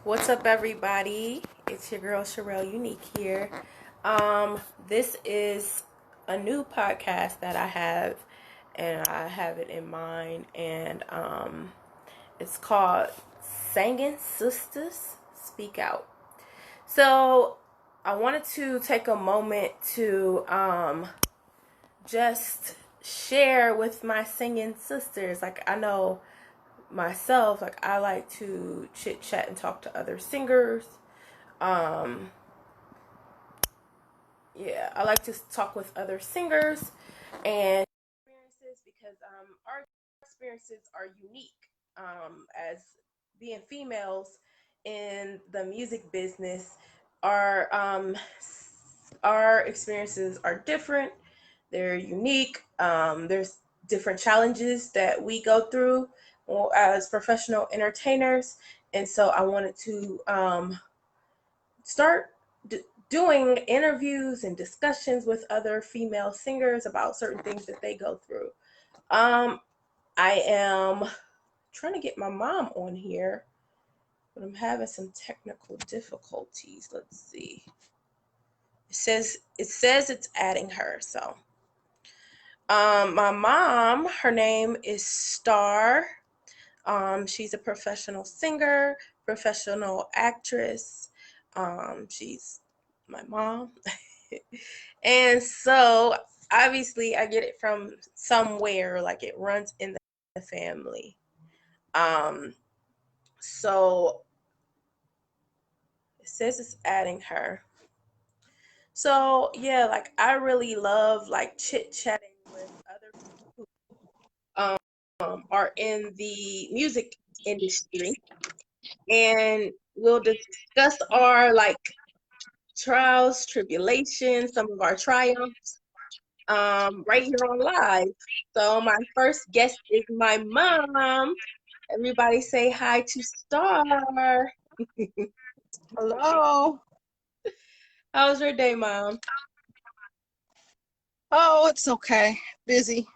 What's up, everybody? It's your girl Sherelle Unique here. This is a new podcast that I have, and I have it in mind, and it's called Sangin Sisters Speak Out. So I wanted to take a moment to just share with my singing sisters. Like, I know myself, like, I like to chit chat and talk to other singers. Um, yeah, I like to talk with other singers and experiences because our experiences are unique as being females in the music business. Our experiences are different. They're unique. There's different challenges that we go through as professional entertainers, and so I wanted to start doing interviews and discussions with other female singers about certain things that they go through. Um, I am trying to get my mom on here, but I'm having some technical difficulties. Let's see. It says it's adding her. So, my mom, her name is Starr. She's a professional singer, professional actress. She's my mom. And so obviously I get it from somewhere, like it runs in the family. Um, so it says it's adding her. So yeah, like I really love like chit chatting with other people who are in the music industry, and we'll discuss our like trials, tribulations, some of our triumphs, right here on live. So my first guest is my mom. Everybody say hi to Starr. Hello. How's your day, Mom? Oh, it's okay. Busy.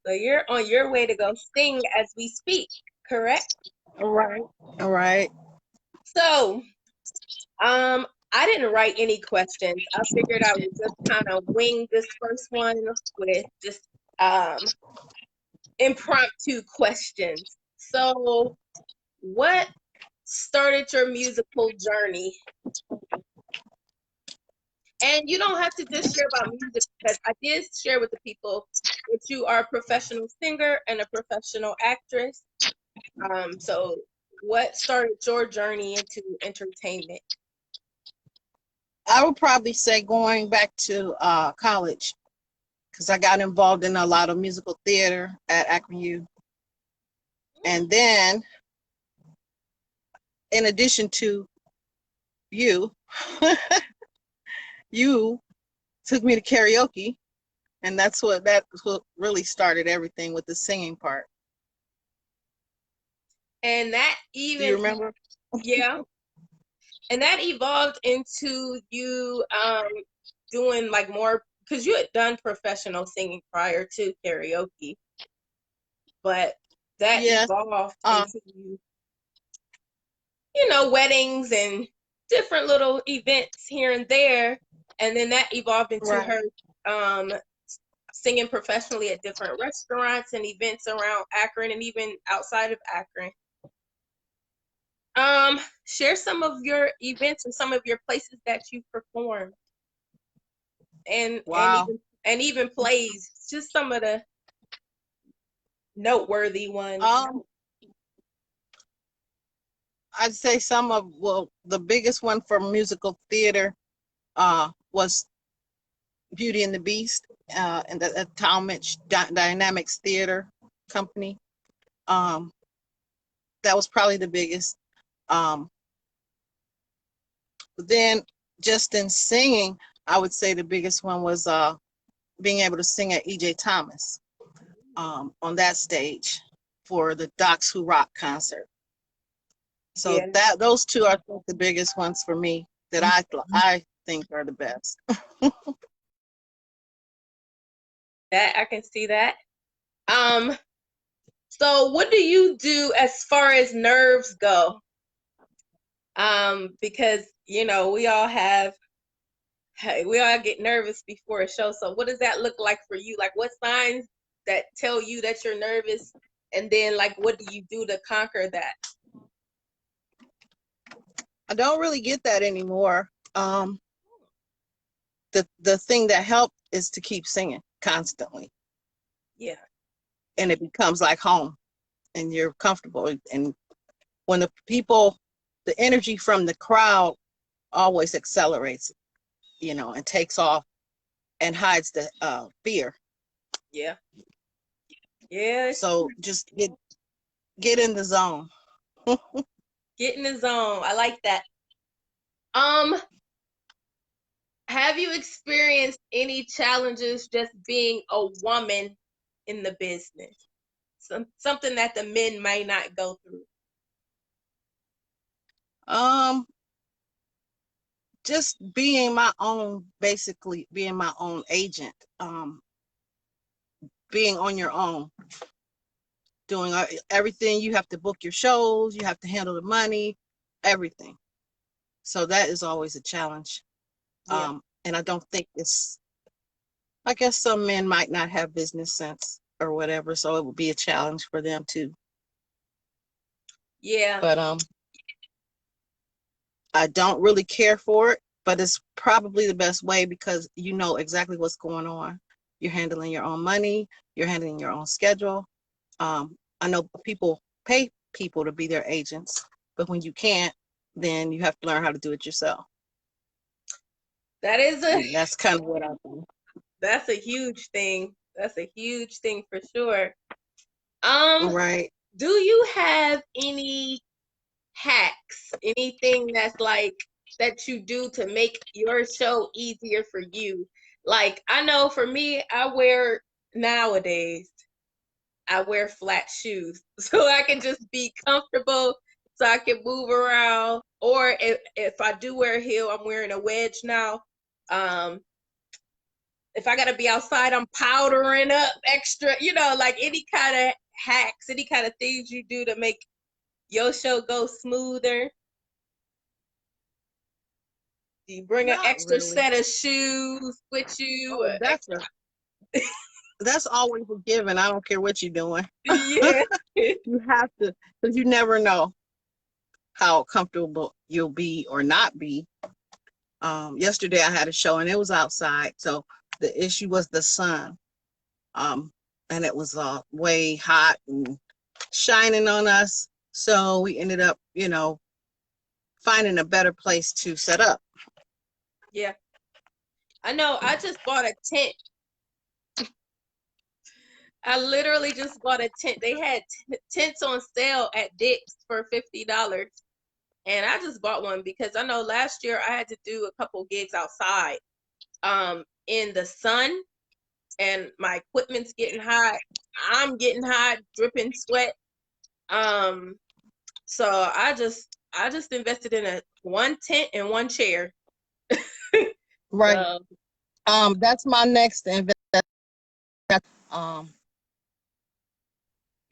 So you're on your way to go sing as we speak, correct? All right. All right. So, I didn't write any questions. I figured I would just kind of wing this first one with just um impromptu questions. So, what started your musical journey? And you don't have to just share about music, because I did share with the people that you are a professional singer and a professional actress. So what started your journey into entertainment? I would probably say going back to college because I got involved in a lot of musical theater at Akron U. And then, in addition to you, you took me to karaoke, and that's what really started everything with the singing part. And that Do you even, remember? yeah, and that evolved into you doing like more, because you had done professional singing prior to karaoke, but that Yes. evolved Um. into weddings and different little events here and there. And then that evolved into Right. her um, singing professionally at different restaurants and events around Akron and even outside of Akron. Share some of your events and some of your places that you performed, and Wow. even plays. Just some of the noteworthy ones. Um. I'd say the biggest one for musical theater was Beauty and the Beast and the Talmadge Dynamics Theater Company. Um, that was probably the biggest. Um, but then just in singing, I would say the biggest one was being able to sing at E.J. Thomas on that stage for the Docs Who Rock concert. So Yeah, that those two are the biggest ones for me that I think are the best. that I can see that. Um, so what do you do as far as nerves go? Because we all get nervous before a show. So what does that look like for you? Like what signs that tell you that you're nervous? And then like what do you do to conquer that? I don't really get that anymore. The thing that helped is to keep singing constantly. Yeah. And it becomes like home and you're comfortable. And when the energy from the crowd always accelerates, and takes off and hides the fear. Yeah. Yeah. So just get in the zone. Get in the zone. I like that. Um, have you experienced any challenges just being a woman in the business? Something that the men might not go through. Um, just basically being my own agent. Being on your own, doing everything. You have to book your shows, you have to handle the money, everything. So that is always a challenge. Yeah. And I don't think I guess some men might not have business sense or whatever, so it would be a challenge for them too. Yeah. But I don't really care for it, but it's probably the best way because you know exactly what's going on. You're handling your own money, you're handling your own schedule. I know people pay people to be their agents, but when you can't, then you have to learn how to do it yourself. That is And that's kind of what I do. that's a huge thing. That's a huge thing for sure. Um, Right. do you have any hacks? Anything that's like that you do to make your show easier for you? Like I know for me, nowadays I wear flat shoes so I can just be comfortable, so I can move around. Or if I do wear a heel, I'm wearing a wedge now. Um, if I gotta be outside, I'm powdering up extra, like any kind of hacks, any kind of things you do to make your show go smoother. Do you bring an Not extra really. set of shoes with you? Oh, that's always a given. I don't care what you're doing. Yeah. You have to, because you never know how comfortable you'll be or not be. Yesterday I had a show and it was outside, so the issue was the sun. Um, and it was way hot and shining on us. So we ended up, finding a better place to set up. Yeah. I know. I just bought a tent. I literally just bought a tent. They had tents on sale at Dick's for $50. And I just bought one because I know last year I had to do a couple gigs outside in the sun, and my equipment's getting hot. I'm getting hot, dripping sweat. Um, so I just invested in a one tent and one chair. Right. So That's my next investment. Um,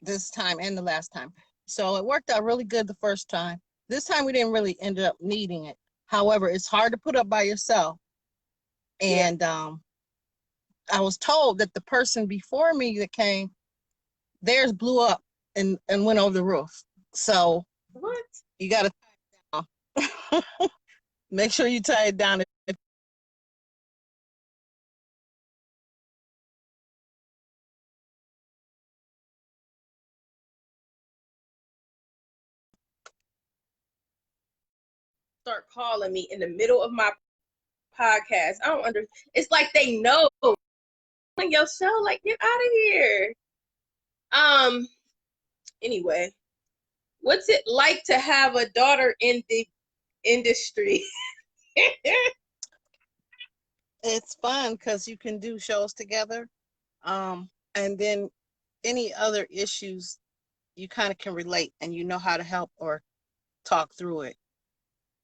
this time and the last time. So it worked out really good the first time. This time we didn't really end up needing it. However, it's hard to put up by yourself. yeah. And I was told that the person before me that came, theirs blew up and went over the roof. So What? you got to make sure you tie it down. Start calling me in the middle of my podcast. I don't under. It's like they know on your show. Like get out of here. Um. Anyway, what's it like to have a daughter in the industry? It's fun because you can do shows together. And then any other issues you kind of can relate and you know how to help or talk through it.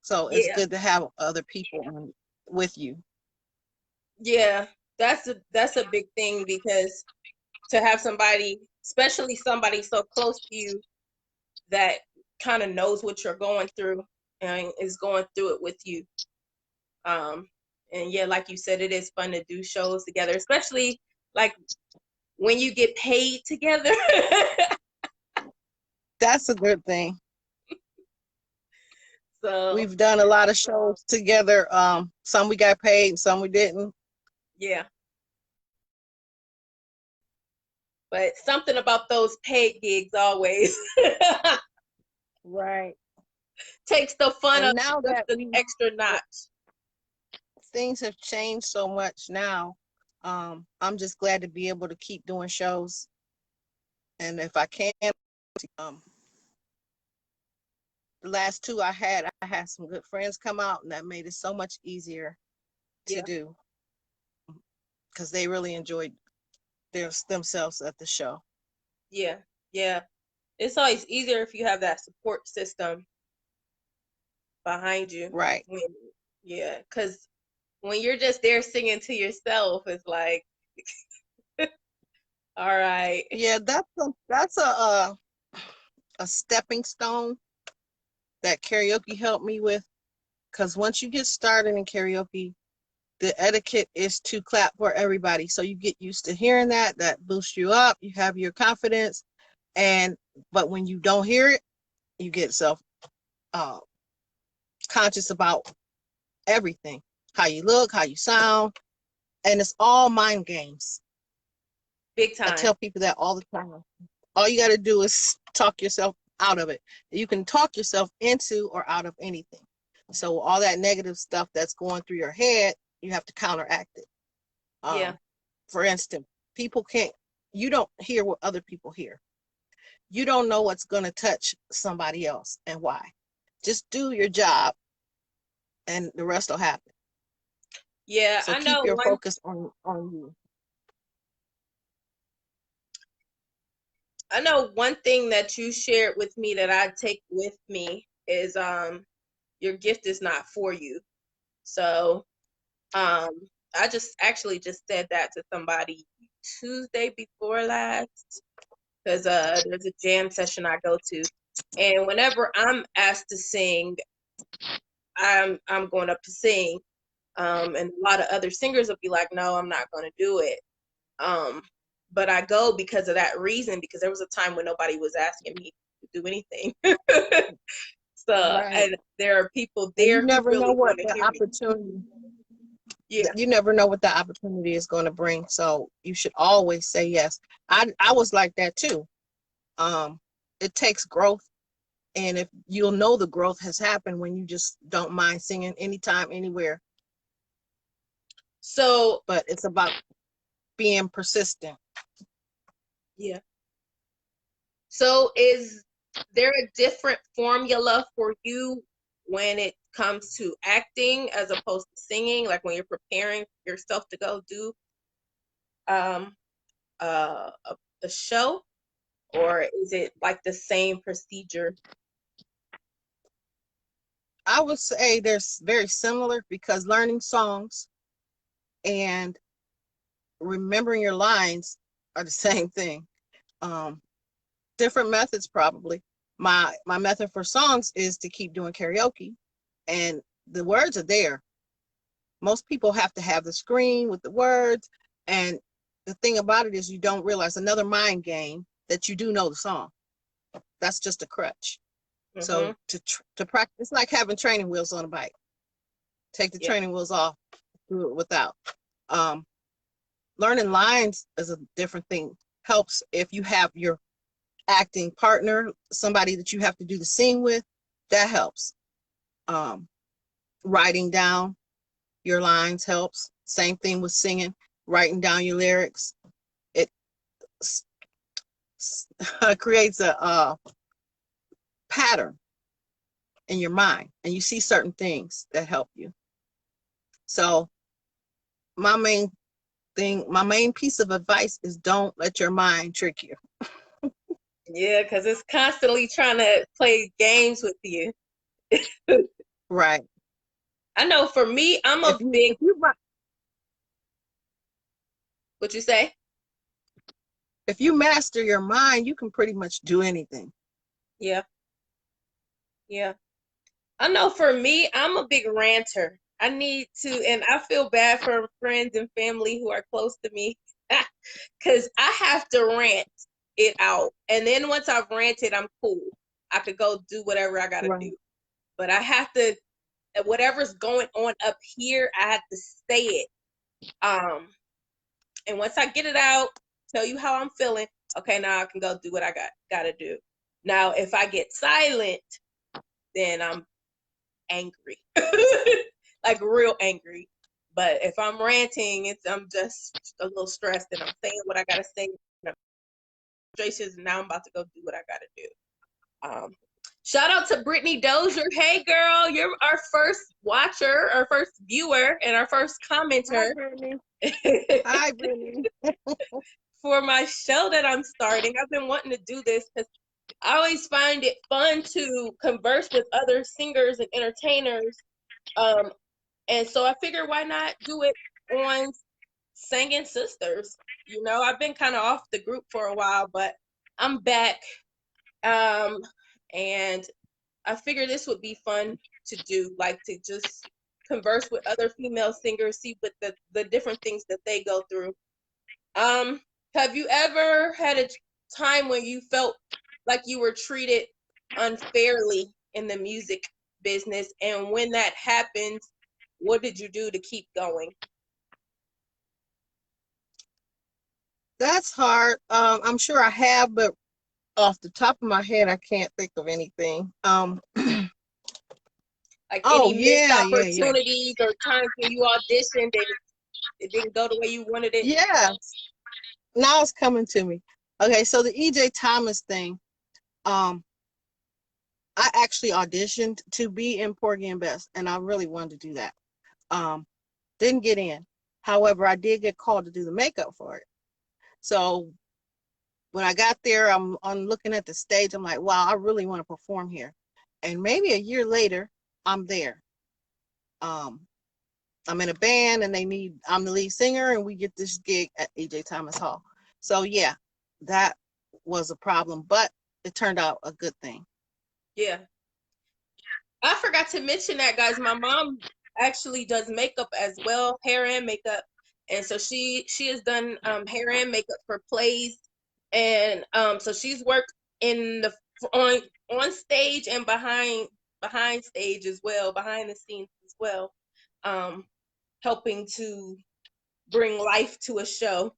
So it's Yeah. good to have other people with you. Yeah. That's a big thing because to have somebody, especially somebody so close to you that kind of knows what you're going through and is going through it with you. And yeah, like you said, it is fun to do shows together, especially like when you get paid together. That's a good thing. So We've done a lot of shows together. Some we got paid, some we didn't. yeah, but something about those paid gigs always Right. takes the fun And up now just that an extra notch. things have changed so much now, I'm just glad to be able to keep doing shows. And if I can, um, the last two I had some good friends come out, and that made it so much easier to Yeah, do because they really enjoyed themselves at the show. yeah, yeah. It's always easier if you have that support system behind you. Right. When, yeah, because when you're just there singing to yourself, it's like, all right, Yeah, a stepping stone that karaoke helped me with. Because once you get started in karaoke, the etiquette is to clap for everybody. So you get used to hearing that. That boosts you up. You have your confidence. And but when you don't hear it, you get self uh, conscious about everything, how you look, how you sound, and it's all mind games. big I time. tell people that all the time. All you got to do is talk yourself out of it. You can talk yourself into or out of anything. So all that negative stuff that's going through your head, you have to counteract it. Yeah, Um, for instance, people can't. You don't hear what other people hear. You don't know what's going to touch somebody else and why. Just do your job, and the rest will happen. yeah. So keep your focus on you. I know one thing that you shared with me that I take with me is your gift is not for you. So um I just actually just said that to somebody Tuesday before last because there's a jam session I go to, and whenever I'm asked to sing, I'm going up to sing. And a lot of other singers will be like, no, I'm not going to do it. Um, but I go because of that reason, because there was a time when nobody was asking me to do anything. So, Right. and there are people And you there who never know really what want to the hear me. opportunity Yeah. you never know what the opportunity is going to bring. So you should always say yes. I was like that too. Um, it takes growth, and if you'll know the growth has happened when you just don't mind singing anytime, anywhere. So, But it's about being persistent. yeah. So, is there a different formula for you when it comes to acting as opposed to singing? Like when you're preparing yourself to go do um, a show, or is it like the same procedure? I would say there's very similar because learning songs and remembering your lines are the same thing. Um, Different methods probably. My method for songs is to keep doing karaoke, and the words are there. Most people have to have the screen with the words, and the thing about it is you don't realize another mind game that you do know the song. That's just a crutch. Mm-hmm. So to practice, it's like having training wheels on a bike. Take the Yeah. training wheels off, do it without. Um, Learning lines is a different thing. Helps if you have your acting partner, somebody that you have to do the scene with. That helps. Um, Writing down your lines helps. Same thing with singing, writing down your lyrics. It creates a pattern in your mind, and you see certain things that help you. So my my main piece of advice is don't let your mind trick you. Yeah, because it's constantly trying to play games with you. Right. I know for me, I'm If a you big, if you what you say? if you master your mind, you can pretty much do anything. Yeah, yeah. I know for me, I'm a big ranter. I need to, and I feel bad for friends and family who are close to me because I have to rant it out. And then once I've ranted, I'm cool. I could go do whatever I got to Right. do. But I have to, whatever's going on up here, I have to say it. Um, and once I get it out, tell you how I'm feeling, okay, now I can go do what I got to do. Now, if I get silent, then I'm angry, like real angry. But if I'm ranting, I'm just a little stressed and I'm saying what I gotta say. And now I'm about to go do what I gotta do. Um, Shout out to Brittany Dozier. Hey girl, you're our first watcher, our first viewer, and our first Hi, commenter Brittany. Hi, Brittany. for my show that I'm starting. I've been wanting to do this because I always find it fun to converse with other singers and entertainers. Um, And so I figured, why not do it on Sangin Sisters? You know, I've been kind of off the group for a while, but I'm back. Um, and I figured this would be fun to do, like to just converse with other female singers, see what the different things that they go through. Um, have you ever had a time when you felt like you were treated unfairly in the music business? And when that happened, what did you do to keep going? That's hard. I'm sure I have, but off the top of my head, I can't think of anything. Like Oh any missed yeah. opportunities or times when you auditioned and it didn't go the way you wanted it? Yeah. Now it's coming to me. Okay, so the EJ Thomas thing. Um, I actually auditioned to be in Porgy and Bess, and I really wanted to do that. Um, didn't get in. However, I did get called to do the makeup for it. So when I got there, I'm on looking at the stage. I'm like, wow, I really want to perform here. And maybe a year later, I'm there. Um, I'm in a band, and I'm the lead singer, and we get this gig at EJ Thomas Hall. So yeah, that was a problem, but it turned out a good thing. Yeah. I forgot to mention that, guys. My mom actually does makeup as well, hair and makeup. And so she has done hair and makeup for plays. And so she's worked in the on on stage and behind stage as well, behind the scenes as well. Um Helping to bring life to a show.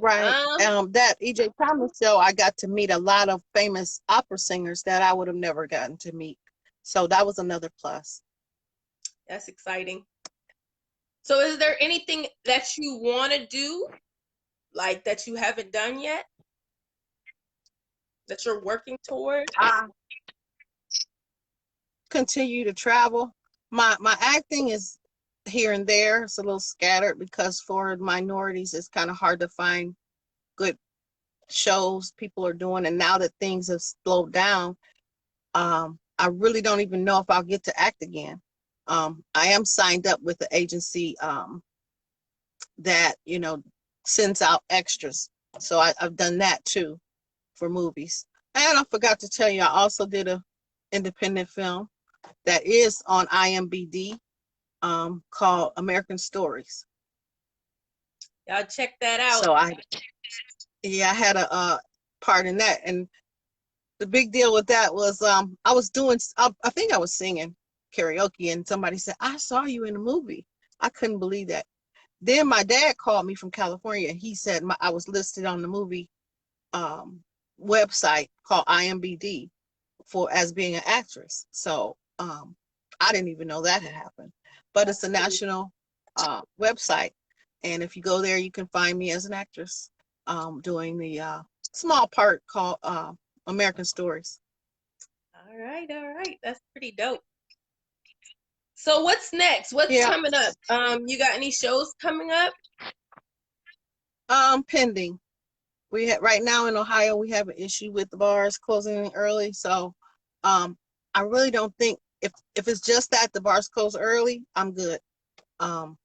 Right. Um, That EJ Thomas show, I got to meet a lot of famous opera singers that I would have never gotten to meet. So that was another plus. that's exciting. So is there anything that you want to do, like that you haven't done yet, that you're working toward? I continue to travel. My acting is here and there. It's a little scattered because for minorities, it's kind of hard to find good shows people are doing. And now that things have slowed down, I really don't even know if I'll get to act again. I am signed up with the agency that sends out extras, so I've done that too for movies. And I forgot to tell you, I also did a independent film that is on IMBD, called American Stories. Y'all check that out. So I had a part in that, and the big deal with that was I was doing I think I was singing karaoke, and somebody said, I saw you in the movie. I couldn't believe that. Then my dad called me from California, and he said I was listed on the movie um, website called IMBD for as being an actress. So I didn't even know that had happened. But it's That's a cool. national website, and if you go there, you can find me as an actress doing the small part called American Stories. All right. That's pretty dope. So what's next? What's Yeah, coming up? You got any shows coming up? pending. We have right now in Ohio, we have an issue with the bars closing early. So I really don't think if it's just that the bars close early, I'm good. Um,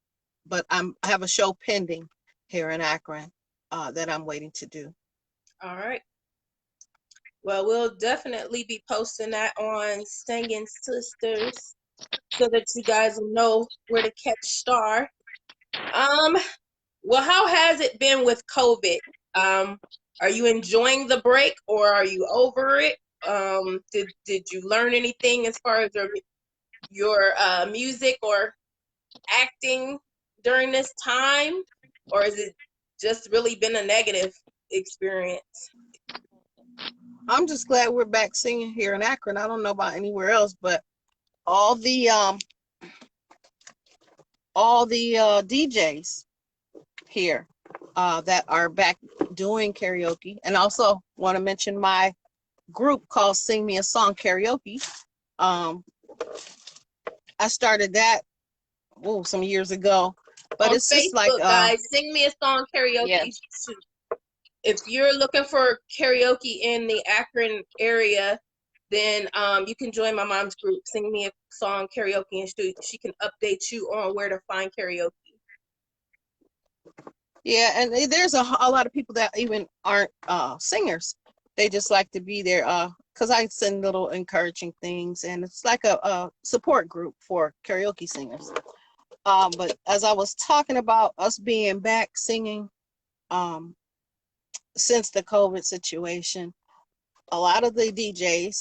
but I have a show pending here in Akron that I'm waiting to do. All right. Well, we'll definitely be posting that on Sangin Sisters so that you guys will know where to catch Starr. Um, well, how has it been with COVID? Um, are you enjoying the break or are you over it? Did you learn anything as far as your music or acting during this time, or is it just really been a negative experience? I'm just glad we're back singing here in Akron. I don't know about anywhere else, but all the um all the DJs here that are back doing karaoke, and also want to mention my group called Sing Me a Song Karaoke. Um, I started that some years ago, but On it's just like Facebook, guys, Sing Me a Song yeah, Karaoke. If you're looking for karaoke in the Akron area, then you can join my mom's group, Sing Me a Song Karaoke, and she can update you on where to find karaoke. yeah, and there's a lot of people that even aren't singers. They just like to be there because I send little encouraging things, and it's like a support group for karaoke singers. But as I was talking about us being back singing, um, since the COVID situation, a lot of the DJs,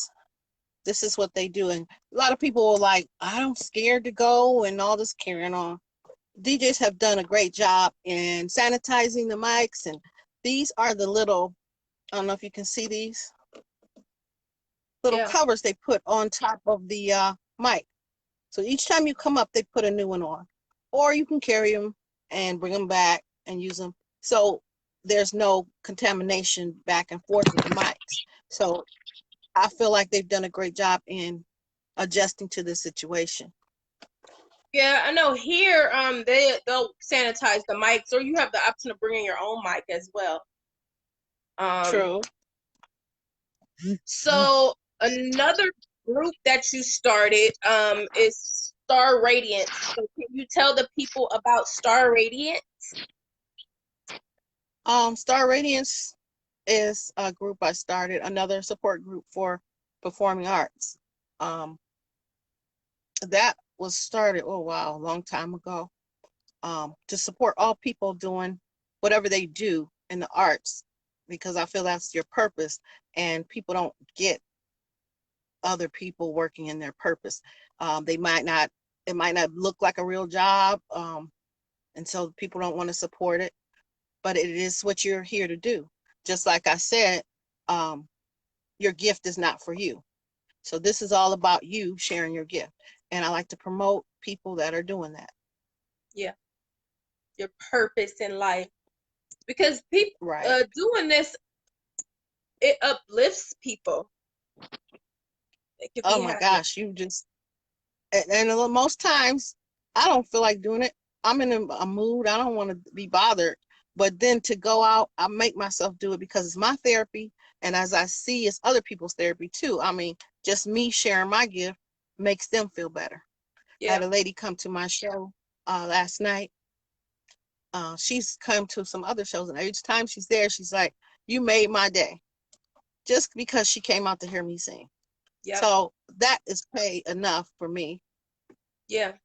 this is what they do. And a lot of people are like, I'm scared to go and all this carrying on. DJs have done a great job in sanitizing the mics. And these are the little, I don't know if you can see these little Yeah, covers they put on top of the mic. So each time you come up, they put a new one on. Or you can carry them and bring them back and use them. So there's no contamination back and forth with the mics. So I feel like they've done a great job in adjusting to this situation. yeah, I know. Here, they'll sanitize the mics, or you have the option of bringing your own mic as well. Um, True. so another group that you started is Star Radiance. So can you tell the people about Star Radiant? Star Radiance is a group I started, another support group for performing arts. Um, that was started, oh wow, a long time ago, to support all people doing whatever they do in the arts, because I feel that's your purpose, and people don't get other people working in their purpose. They might not, it might not look like a real job, and so people don't want to support it, but it is what you're here to do. Just like I said, um, your gift is not for you. So this is all about you sharing your gift. And I like to promote people that are doing that. Yeah, your purpose in life. Because people Right. doing this, it uplifts people. It could Oh be my happy. gosh, you just, and most times I don't feel like doing it. I'm in a mood. I don't want to be bothered. But then to go out, I make myself do it because it's my therapy. And as I see, it's other people's therapy too. I mean, just me sharing my gift makes them feel better. I had Yeah, a lady come to my show last night. She's come to some other shows, and each time she's there, she's like, "You made my day," just because she came out to hear me sing. yep, So that is pay enough for me. yeah.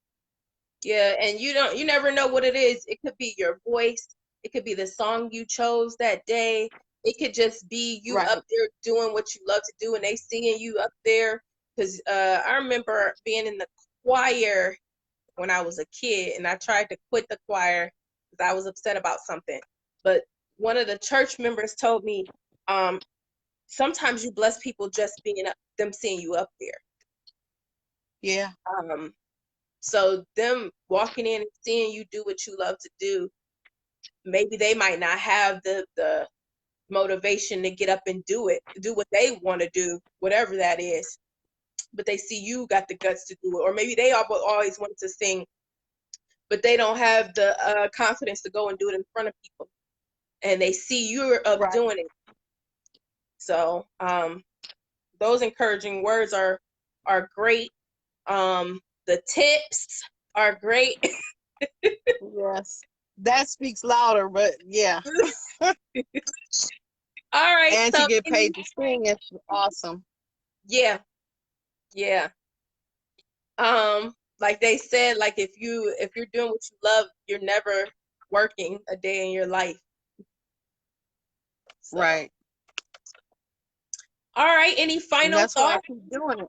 Yeah, and you never know what it is. It could be your voice. It could be the song you chose that day. It could just be you Right. up there doing what you love to do and they seeing you up there. Because I remember being in the choir when I was a kid and I tried to quit the choir because I was upset about something. But one of the church members told me, um, sometimes you bless people just being up, them seeing you up there. Yeah. Um, so them walking in and seeing you do what you love to do, maybe they might not have the motivation to get up and do it, do what they want to do, whatever that is. But they see you got the guts to do it, or maybe they always wanted to sing, but they don't have the confidence to go and do it in front of people, and they see you're up Right. doing it. So those encouraging words are great. The tips are great. Yes. That speaks louder, but yeah. All right. And to So get paid to sing is awesome. yeah, yeah. Like they said, like if you're doing what you love, you're never working a day in your life. So, Right. all right. Any And final that's why I thoughts? keep doing it.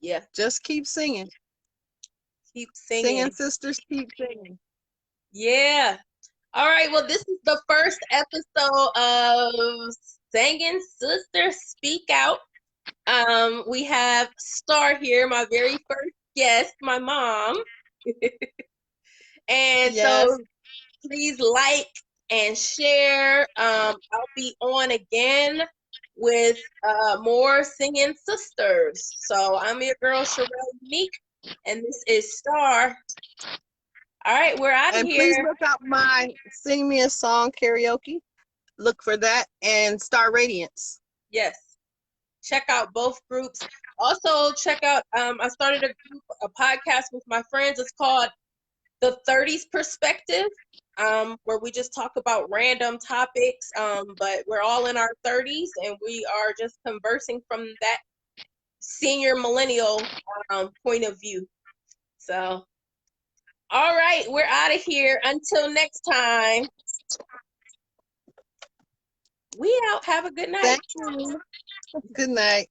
Yeah. Just keep singing. Keep Singing singing. sisters, keep singing. Yeah. All right. Well, this is the first episode of Sangin Sister Speak Out. We have Starr here, my very first guest, my mom. And Yes. so please like and share. I'll be on again with more singing sisters. So I'm your girl Sherelle Unique, and this is Starr. All right, we're out of And please here. look out my Sing Me a Song karaoke. Look for that and Star Radiance. Yes, check out both groups. Also, check out. I started a podcast with my friends. It's called The 30s Perspective, where we just talk about random topics, but we're all in our 30s and we are just conversing from that senior millennial point of view. So, all right, we're out of here. Until next time, we out. Have a good night. Thank you. Good night.